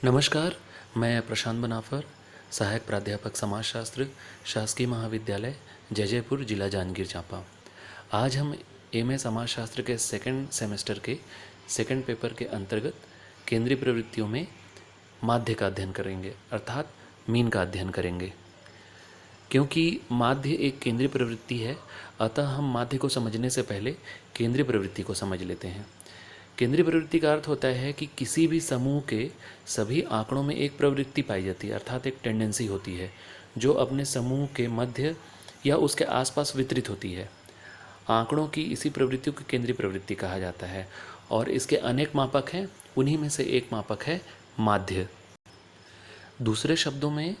नमस्कार, मैं प्रशांत बनाफर, सहायक प्राध्यापक समाजशास्त्र, शासकीय महाविद्यालय जयजयपुर, जिला जांजगीर चांपा। आज हम एमए समाजशास्त्र के सेकंड सेमेस्टर के सेकंड पेपर के अंतर्गत केंद्रीय प्रवृत्तियों में माध्य का अध्ययन करेंगे, अर्थात मीन का अध्ययन करेंगे। क्योंकि माध्य एक केंद्रीय प्रवृत्ति है, अतः हम माध्य को समझने से पहले केंद्रीय प्रवृत्ति को समझ लेते हैं। केंद्रीय प्रवृत्ति का अर्थ होता है कि किसी भी समूह के सभी आंकड़ों में एक प्रवृत्ति पाई जाती है, अर्थात एक टेंडेंसी होती है जो अपने समूह के मध्य या उसके आसपास वितरित होती है। आंकड़ों की इसी प्रवृत्तियों को केंद्रीय प्रवृत्ति कहा जाता है और इसके अनेक मापक हैं, उन्हीं में से एक मापक है माध्य। दूसरे शब्दों में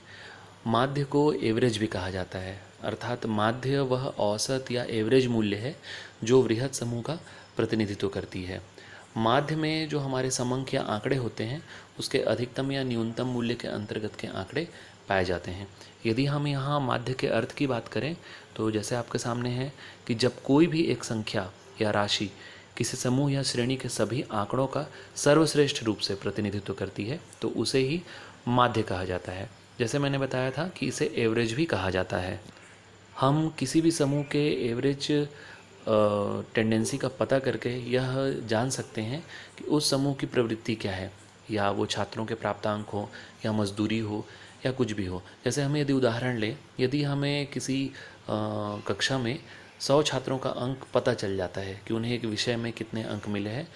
माध्य को एवरेज भी कहा जाता है, अर्थात माध्य वह औसत या एवरेज मूल्य है जो वृहद समूह का प्रतिनिधित्व करती है। माध्य में जो हमारे समंक या आंकड़े होते हैं उसके अधिकतम या न्यूनतम मूल्य के अंतर्गत के आंकड़े पाए जाते हैं। यदि हम यहाँ माध्य के अर्थ की बात करें तो जैसे आपके सामने है कि जब कोई भी एक संख्या या राशि किसी समूह या श्रेणी के सभी आंकड़ों का सर्वश्रेष्ठ रूप से प्रतिनिधित्व करती है तो उसे ही माध्य कहा जाता है। जैसे मैंने बताया था कि इसे एवरेज भी कहा जाता है। हम किसी भी समूह के एवरेज टेंडेंसी का पता करके यह जान सकते हैं कि उस समूह की प्रवृत्ति क्या है, या वो छात्रों के प्राप्तांक हो या मजदूरी हो या कुछ भी हो। जैसे हम यदि उदाहरण लें, यदि हमें किसी कक्षा में 100 छात्रों का अंक पता चल जाता है कि उन्हें एक विषय में कितने अंक मिले हैं,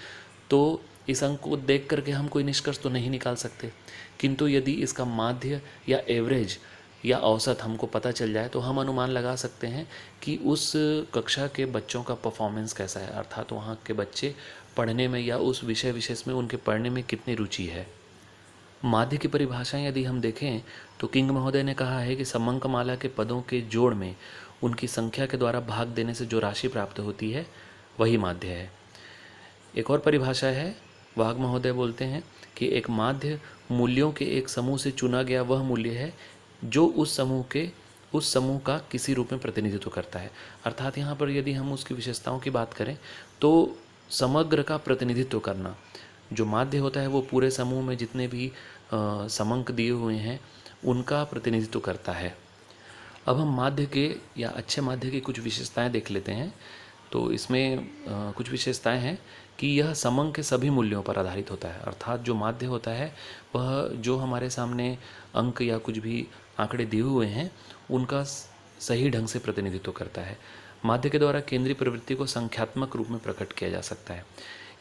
तो इस अंक को देख करके हम कोई निष्कर्ष तो नहीं निकाल सकते, किंतु यदि इसका माध्य या एवरेज या औसत हमको पता चल जाए तो हम अनुमान लगा सकते हैं कि उस कक्षा के बच्चों का परफॉर्मेंस कैसा है, अर्थात वहाँ के बच्चे पढ़ने में या उस विषय विशेष में उनके पढ़ने में कितनी रुचि है। माध्य की परिभाषाएं यदि हम देखें तो किंग महोदय ने कहा है कि समंकमाला के पदों के जोड़ में उनकी संख्या के द्वारा भाग देने से जो राशि प्राप्त होती है वही माध्य है। एक और परिभाषा है, वाघ महोदय बोलते हैं कि एक माध्य मूल्यों के एक समूह से चुना गया वह मूल्य है जो उस समूह का किसी रूप में प्रतिनिधित्व करता है। अर्थात यहाँ पर यदि हम उसकी विशेषताओं की बात करें तो समग्र का प्रतिनिधित्व करना, जो माध्य होता है वो पूरे समूह में जितने भी समंक दिए हुए हैं उनका प्रतिनिधित्व करता है। अब हम माध्य के या अच्छे माध्य की कुछ विशेषताएं देख लेते हैं। तो इसमें कुछ विशेषताएं हैं कि यह समंक के सभी मूल्यों पर आधारित होता है, अर्थात जो माध्य होता है वह जो हमारे सामने अंक या कुछ भी आंकड़े दिए हुए हैं उनका सही ढंग से प्रतिनिधित्व करता है। माध्य के द्वारा केंद्रीय प्रवृत्ति को संख्यात्मक रूप में प्रकट किया जा सकता है।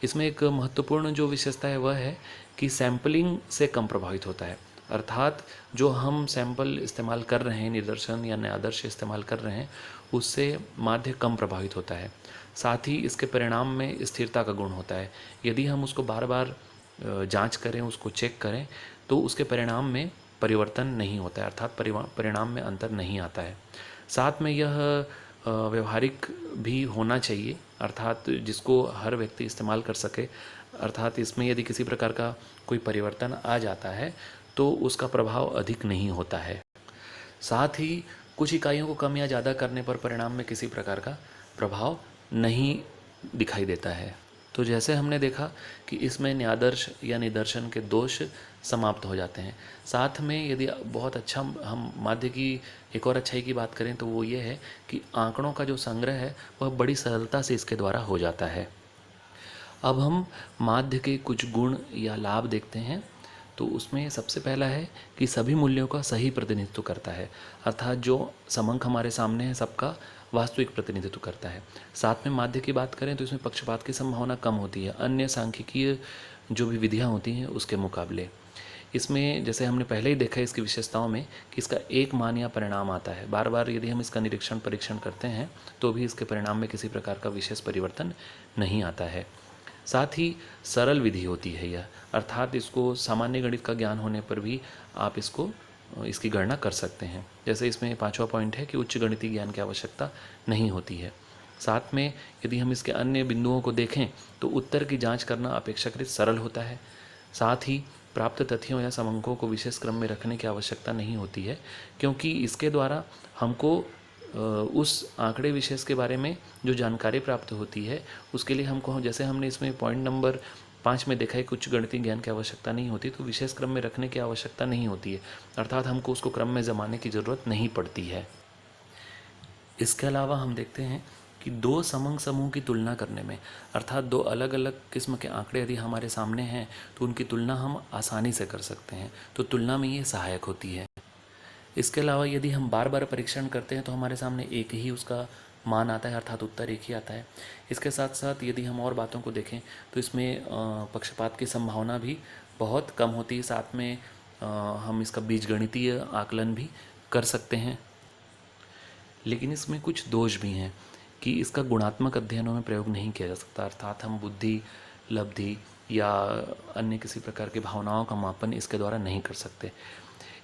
इसमें एक महत्वपूर्ण जो विशेषता है वह है कि सैंपलिंग से कम प्रभावित होता है, अर्थात जो हम सैंपल इस्तेमाल कर रहे हैं, निदर्शन या आदर्श इस्तेमाल कर रहे हैं, उससे माध्य कम प्रभावित होता है। साथ ही इसके परिणाम में स्थिरता का गुण होता है। यदि हम उसको बार बार जांच करें, उसको चेक करें, तो उसके परिणाम में परिवर्तन नहीं होता है, अर्थात परिणाम में अंतर नहीं आता है। साथ में यह व्यवहारिक भी होना चाहिए, अर्थात जिसको हर व्यक्ति इस्तेमाल कर सके, अर्थात इसमें यदि किसी प्रकार का कोई परिवर्तन आ जाता है तो उसका प्रभाव अधिक नहीं होता है। साथ ही कुछ इकाइयों को कम या ज़्यादा करने पर परिणाम में किसी प्रकार का प्रभाव नहीं दिखाई देता है। तो जैसे हमने देखा कि इसमें न्यादर्श या निदर्शन के दोष समाप्त हो जाते हैं। साथ में यदि बहुत अच्छा हम माध्य की एक और अच्छाई की बात करें तो वो ये है कि आंकड़ों का जो संग्रह है वह बड़ी सरलता से इसके द्वारा हो जाता है। अब हम माध्य के कुछ गुण या लाभ देखते हैं। तो उसमें सबसे पहला है कि सभी मूल्यों का सही प्रतिनिधित्व करता है, अर्थात जो समंक हमारे सामने है सबका वास्तविक प्रतिनिधित्व करता है। साथ में माध्य की बात करें तो इसमें पक्षपात की संभावना कम होती है अन्य सांख्यिकीय जो भी विधियां होती हैं उसके मुकाबले। इसमें जैसे हमने पहले ही देखा इसकी विशेषताओं में कि इसका एक मान या परिणाम आता है। बार बार यदि हम इसका निरीक्षण परीक्षण करते हैं तो भी इसके परिणाम में किसी प्रकार का विशेष परिवर्तन नहीं आता है। साथ ही सरल विधि होती है यह, अर्थात इसको सामान्य गणित का ज्ञान होने पर भी आप इसकी गणना कर सकते हैं। जैसे इसमें 5वां पॉइंट है कि उच्च गणितीय ज्ञान की आवश्यकता नहीं होती है। साथ में यदि हम इसके अन्य बिंदुओं को देखें तो उत्तर की जांच करना अपेक्षाकृत सरल होता है। साथ ही प्राप्त तथ्यों या समंकों को विशेष क्रम में रखने की आवश्यकता नहीं होती है, क्योंकि इसके द्वारा हमको उस आंकड़े विशेष के बारे में जो जानकारी प्राप्त होती है उसके लिए हमको, जैसे हमने इसमें पॉइंट नंबर 5 में देखा है कुछ गणितीय ज्ञान की आवश्यकता नहीं होती, तो विशेष क्रम में रखने की आवश्यकता नहीं होती है, अर्थात हमको उसको क्रम में जमाने की ज़रूरत नहीं पड़ती है। इसके अलावा हम देखते हैं कि दो समंग समूह की तुलना करने में, अर्थात दो अलग अलग किस्म के आंकड़े यदि हमारे सामने हैं तो उनकी तुलना हम आसानी से कर सकते हैं, तो तुलना में ये सहायक होती है। इसके अलावा यदि हम बार बार परीक्षण करते हैं तो हमारे सामने एक ही उसका मान आता है, अर्थात उत्तर एक ही आता है। इसके साथ साथ यदि हम और बातों को देखें तो इसमें पक्षपात की संभावना भी बहुत कम होती है। साथ में हम इसका बीजगणितीय आकलन भी कर सकते हैं। लेकिन इसमें कुछ दोष भी हैं कि इसका गुणात्मक अध्ययनों में प्रयोग नहीं किया जा सकता, अर्थात हम बुद्धि, लब्धि या अन्य किसी प्रकार की भावनाओं का मापन इसके द्वारा नहीं कर सकते।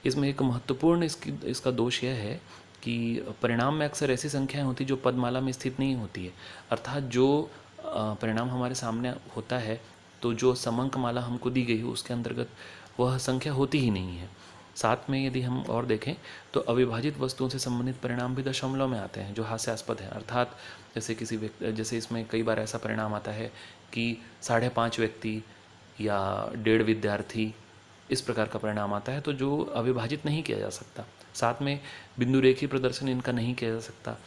इसमें एक महत्वपूर्ण इसका दोष यह है कि परिणाम में अक्सर ऐसी संख्याएं होती जो पदमाला में स्थित नहीं होती है, अर्थात जो परिणाम हमारे सामने होता है तो जो समंक माला हमको दी गई है उसके अंतर्गत वह संख्या होती ही नहीं है। साथ में यदि हम और देखें तो अविभाजित वस्तुओं से संबंधित परिणाम भी दशमलव में आते हैं, जो हास्यास्पद है। अर्थात जैसे किसी व्यक्ति, जैसे इसमें कई बार ऐसा परिणाम आता है कि 5.5 व्यक्ति या 1.5 विद्यार्थी, इस प्रकार का परिणाम आता है, तो जो अविभाजित नहीं किया जा सकता। साथ में बिंदु रेखी प्रदर्शन इनका नहीं किया जा सकता।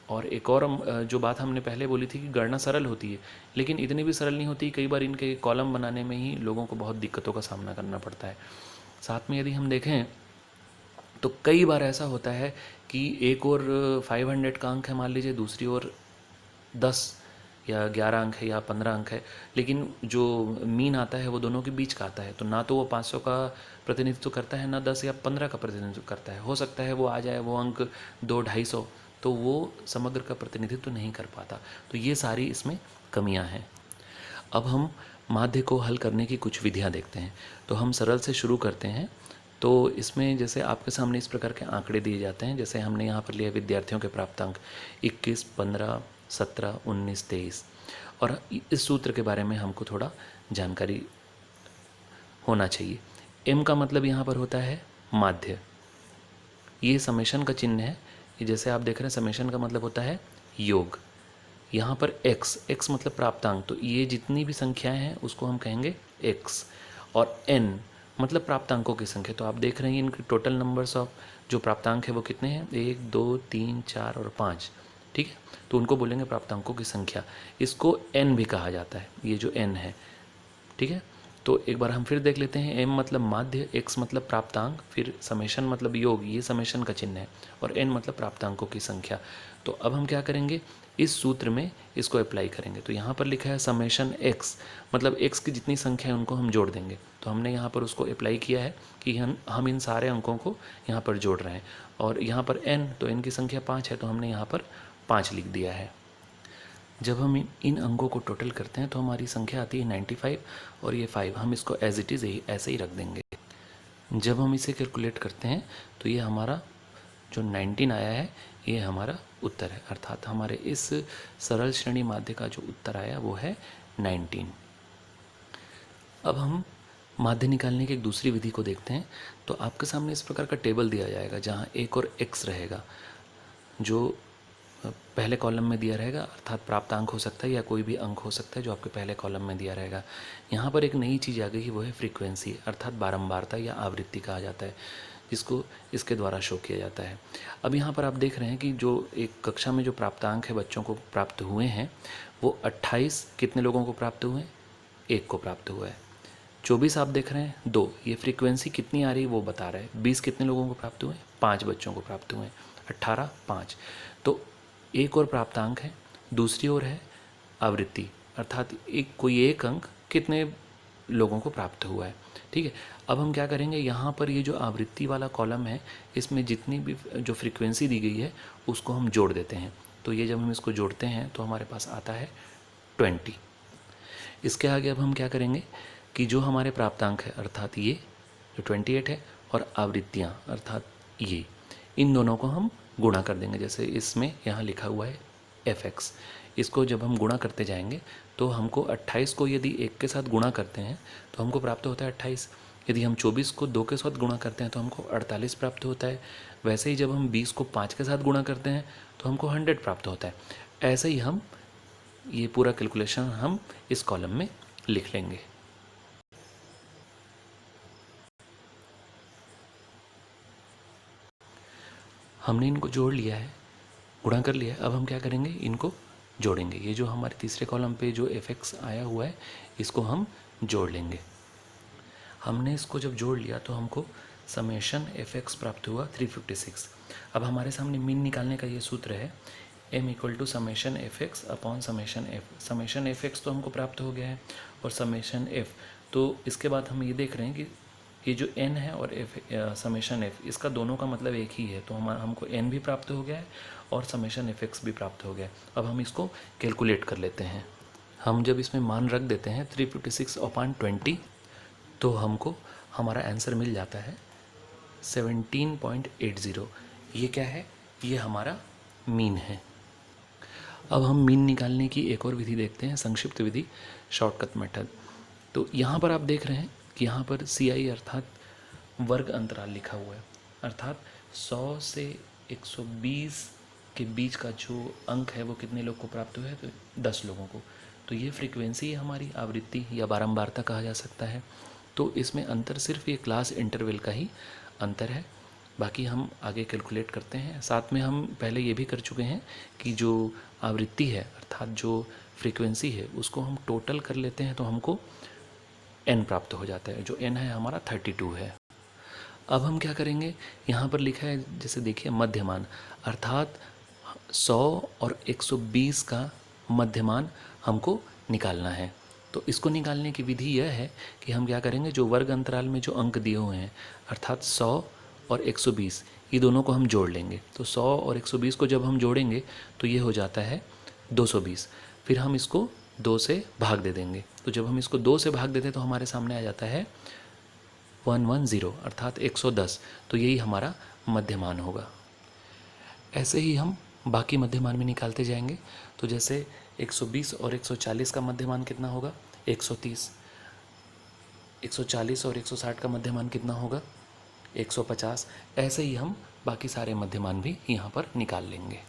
और एक और जो बात हमने पहले बोली थी कि गणना सरल होती है, लेकिन इतनी भी सरल नहीं होती। कई बार इनके कॉलम बनाने में ही लोगों को बहुत दिक्कतों का सामना करना पड़ता है। साथ में यदि हम देखें तो कई बार ऐसा होता है कि एक और 500 का अंक है, मान लीजिए, दूसरी ओर 10 या 11 अंक है या 15 अंक है, लेकिन जो मीन आता है वो दोनों के बीच का आता है, तो ना तो वो 500 का प्रतिनिधित्व करता है, ना 10 या 15 का प्रतिनिधित्व करता है। हो सकता है वो आ जाए वो अंक 200-250, तो वो समग्र का प्रतिनिधित्व नहीं कर पाता। तो ये सारी इसमें कमियां हैं। अब हम माध्य को हल करने की कुछ विधियां देखते हैं। तो हम सरल से शुरू करते हैं। तो इसमें जैसे आपके सामने इस प्रकार के आंकड़े दिए जाते हैं, जैसे हमने यहाँ पर लिया विद्यार्थियों के प्राप्तांक 21, 15, 17, 19, 23, और इस सूत्र के बारे में हमको थोड़ा जानकारी होना चाहिए। m का मतलब यहाँ पर होता है माध्य, ये समेशन का चिन्ह है। जैसे आप देख रहे हैं समेशन का मतलब होता है योग। यहाँ पर x मतलब प्राप्तांक, तो ये जितनी भी संख्याएं हैं उसको हम कहेंगे x, और n मतलब प्राप्तांकों की संख्या। तो आप देख रहे हैं इनके टोटल नंबर्स ऑफ जो प्राप्तांक है वो कितने हैं, 1, 2, 3, 4 और 5, ठीक है। तो उनको बोलेंगे प्राप्तांकों की संख्या। इसको n भी कहा जाता है, ये जो n है, ठीक है। तो एक बार हम फिर देख लेते हैं। m मतलब माध्य, x मतलब प्राप्तांक, फिर समेशन मतलब योग, ये समेशन का चिन्ह है, और n मतलब प्राप्तांकों की संख्या। तो अब हम क्या करेंगे, इस सूत्र में इसको अप्लाई करेंगे। तो यहाँ पर लिखा है समेशन x, मतलब x की जितनी संख्या है उनको हम जोड़ देंगे। तो हमने यहाँ पर उसको अप्लाई किया है कि हम इन सारे अंकों को यहाँ पर जोड़ रहे हैं। और यहाँ पर n, तो n की संख्या 5 है, तो हमने यहाँ पर 5 लिख दिया है। जब हम इन अंकों को टोटल करते हैं तो हमारी संख्या आती है 95, और ये 5 हम इसको एज इट इज़ ऐसे ही रख देंगे। जब हम इसे कैलकुलेट करते हैं तो ये हमारा जो 19 आया है ये हमारा उत्तर है, अर्थात हमारे इस सरल श्रेणी माध्य का जो उत्तर आया वो है 19। अब हम माध्य निकालने की एक दूसरी विधि को देखते हैं। तो आपके सामने इस प्रकार का टेबल दिया जाएगा जहाँ एक और x रहेगा, जो पहले कॉलम में दिया रहेगा, अर्थात प्राप्तांक हो सकता है या कोई भी अंक हो सकता है जो आपके पहले कॉलम में दिया रहेगा। यहाँ पर एक नई चीज़ आ गई है, वो है फ्रीक्वेंसी, अर्थात बारंबारता या आवृत्ति कहा जाता है, जिसको इसके द्वारा शो किया जाता है। अब यहाँ पर आप देख रहे हैं कि जो एक कक्षा में जो प्राप्तांक है बच्चों को प्राप्त हुए हैं वो 28 कितने लोगों को प्राप्त हुए हैं, 1 को प्राप्त हुआ है। 24 आप देख रहे हैं 2, ये फ्रीक्वेंसी कितनी आ रही है वो बता रहा है। 20 कितने लोगों को प्राप्त हुए हैं, 5 बच्चों को प्राप्त हुए हैं। 18, 5, तो एक और प्राप्तांक है, दूसरी ओर है आवृत्ति, अर्थात कोई एक अंक कितने लोगों को प्राप्त हुआ है, ठीक है। अब हम क्या करेंगे, यहाँ पर ये जो आवृत्ति वाला कॉलम है इसमें जितनी भी जो फ्रीक्वेंसी दी गई है उसको हम जोड़ देते हैं। तो ये जब हम इसको जोड़ते हैं तो हमारे पास आता है 20। इसके आगे अब हम क्या करेंगे कि जो हमारे प्राप्तांक है, अर्थात ये जो 28 है, और आवृत्तियाँ अर्थात ये, इन दोनों को हम गुणा कर देंगे। जैसे इसमें यहाँ लिखा हुआ है fx, इसको जब हम गुणा करते जाएंगे तो हमको 28 को यदि 1 के साथ गुणा करते हैं तो हमको प्राप्त होता है 28। यदि हम 24 को 2 के साथ गुणा करते हैं तो हमको 48 प्राप्त होता है। वैसे ही जब हम 20 को 5 के साथ गुणा करते हैं तो हमको 100 प्राप्त होता है। ऐसे ही हम ये पूरा कैलकुलेशन हम इस कॉलम में लिख लेंगे। हमने इनको जोड़ लिया है, गुणा कर लिया है। अब हम क्या करेंगे, इनको जोड़ेंगे। ये जो हमारे तीसरे कॉलम पे जो fx आया हुआ है इसको हम जोड़ लेंगे। हमने इसको जब जोड़ लिया तो हमको समेशन fx प्राप्त हुआ 356। अब हमारे सामने मीन निकालने का ये सूत्र है m equal to summation fx upon summation f। Summation fx तो हमको प्राप्त हो गया है और समेशन f, तो इसके बाद हम ये देख रहे हैं कि ये जो n है और समेशन f, इसका दोनों का मतलब एक ही है। तो हमको n भी प्राप्त हो गया है और समेशन fx भी प्राप्त हो गया है। अब हम इसको कैलकुलेट कर लेते हैं। हम जब इसमें मान रख देते हैं 356 अपॉन 20 तो हमको हमारा आंसर मिल जाता है 17.80। ये क्या है, ये हमारा मीन है। अब हम मीन निकालने की एक और विधि देखते हैं, संक्षिप्त विधि, शॉर्टकट मेथड। तो यहाँ पर आप देख रहे हैं कि यहाँ पर CI अर्थात वर्ग अंतराल लिखा हुआ है, अर्थात 100 से 120 के बीच का जो अंक है वो कितने लोग को प्राप्त हुआ है, तो 10 लोगों को। तो ये फ्रीक्वेंसी है हमारी, आवृत्ति या बारंबारता कहा जा सकता है। तो इसमें अंतर सिर्फ ये क्लास इंटरवल का ही अंतर है, बाकी हम आगे कैलकुलेट करते हैं। साथ में हम पहले ये भी कर चुके हैं कि जो आवृत्ति है अर्थात जो फ्रीक्वेंसी है उसको हम टोटल कर लेते हैं तो हमको n प्राप्त हो जाता है, जो n है हमारा 32 है। अब हम क्या करेंगे, यहाँ पर लिखा है जैसे देखिए मध्यमान, अर्थात 100 और 120 का मध्यमान हमको निकालना है। तो इसको निकालने की विधि यह है कि हम क्या करेंगे, जो वर्ग अंतराल में जो अंक दिए हुए हैं अर्थात 100 और 120, ये दोनों को हम जोड़ लेंगे। तो 100 और 120 को जब हम जोड़ेंगे तो ये हो जाता है 220। फिर हम इसको 2 से भाग दे देंगे। तो जब हम इसको 2 से भाग देते हैं तो हमारे सामने आ जाता है 110 अर्थात 110। तो यही हमारा मध्यमान होगा। ऐसे ही हम बाकी मध्यमान में निकालते जाएंगे। तो जैसे 120 और 140 का मध्यमान कितना होगा, 130। 140 और 160 का मध्यमान कितना होगा, 150। ऐसे ही हम बाकी सारे मध्यमान भी यहाँ पर निकाल लेंगे।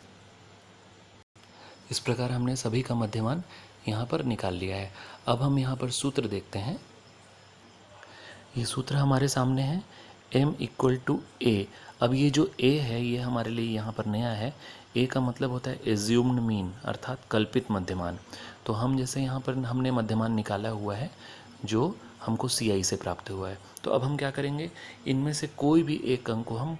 इस प्रकार हमने सभी का मध्यमान यहाँ पर निकाल लिया है। अब हम यहाँ पर सूत्र देखते हैं। ये सूत्र हमारे सामने है m इक्वल टू ए। अब ये जो a है ये हमारे लिए यहाँ पर नया है। a का मतलब होता है एज्यूम्ड मीन अर्थात कल्पित मध्यमान। तो हम जैसे यहाँ पर हमने मध्यमान निकाला हुआ है जो हमको CI से प्राप्त हुआ है। तो अब हम क्या करेंगे, इनमें से कोई भी एक अंक को हम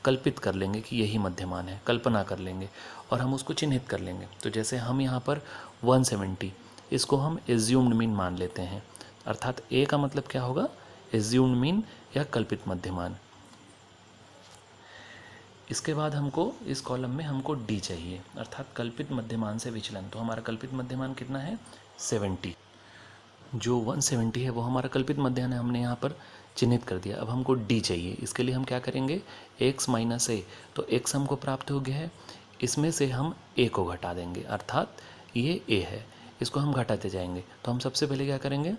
कल्पित कर लेंगे कि यही मध्यमान है, कल्पना कर लेंगे और हम उसको चिन्हित कर लेंगे। तो जैसे हम यहाँ पर 170, इसको हम एज्यूम्ड मीन मान लेते हैं, अर्थात a का मतलब क्या होगा, एज्यूम्ड मीन या कल्पित मध्यमान। इसके बाद हमको इस कॉलम में हमको d चाहिए अर्थात कल्पित मध्यमान से विचलन। तो हमारा कल्पित मध्यमान कितना है, 70। जो 170 है वो हमारा कल्पित मध्यमान है, हमने यहाँ पर चिन्हित कर दिया। अब हमको d चाहिए, इसके लिए हम क्या करेंगे, x माइनस a। तो x हमको प्राप्त हो गया है, इसमें से हम a को घटा देंगे अर्थात ये a है, इसको हम घटाते जाएंगे। तो हम सबसे पहले क्या करेंगे,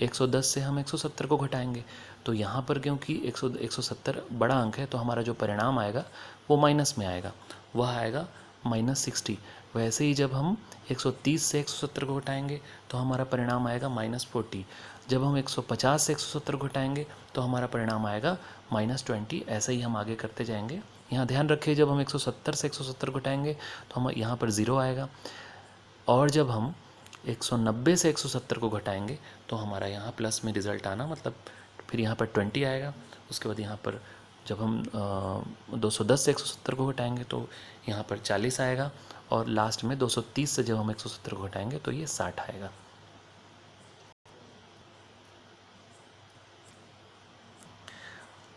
110 से हम 170 को घटाएंगे। तो यहाँ पर क्योंकि 170 बड़ा अंक है तो हमारा जो परिणाम आएगा वो माइनस में आएगा, वह आएगा -60। वैसे ही जब हम 130 से 170 को घटाएंगे तो हमारा परिणाम आएगा -40। जब हम 150 से 170 को घटाएंगे तो हमारा परिणाम आएगा -20। ऐसे ही हम आगे करते जाएंगे। यहाँ ध्यान रखिए, जब हम 170 से 170 को घटाएंगे तो हम यहाँ पर 0 आएगा, और जब हम 190 से 170 को घटाएंगे तो हमारा यहाँ प्लस में रिज़ल्ट आना, मतलब फिर यहाँ पर 20 आएगा। उसके बाद यहाँ पर जब हम 210 से 170 को घटाएंगे तो यहाँ पर 40 आएगा, और लास्ट में 230 से जब हम 170 को घटाएंगे तो ये 60 आएगा।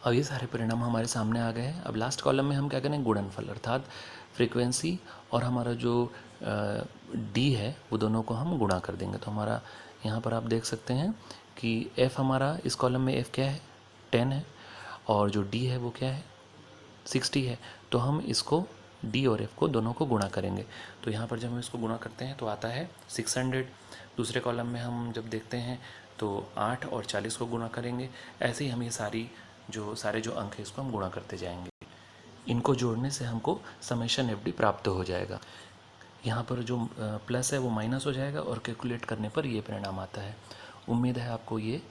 अब ये सारे परिणाम हमारे सामने आ गए हैं। अब लास्ट कॉलम में हम क्या करें, गुणनफल अर्थात फ्रीक्वेंसी और हमारा जो डी है वो दोनों को हम गुणा कर देंगे। तो हमारा यहाँ पर आप देख सकते हैं कि f हमारा इस कॉलम में f क्या है, 10 है, और जो d है वो क्या है, 60 है। तो हम इसको d और f को दोनों को गुणा करेंगे। तो यहाँ पर जब हम इसको गुणा करते हैं तो आता है 600। दूसरे कॉलम में हम जब देखते हैं तो 8 और 40 को गुणा करेंगे। ऐसे ही हम ये सारे जो अंक है इसको हम गुणा करते जाएंगे। इनको जोड़ने से हमको समेशन FD प्राप्त हो जाएगा। यहाँ पर जो प्लस है वो माइनस हो जाएगा और कैलकुलेट करने पर ये परिणाम आता है। उम्मीद है आपको ये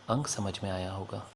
अंक समझ में आया होगा।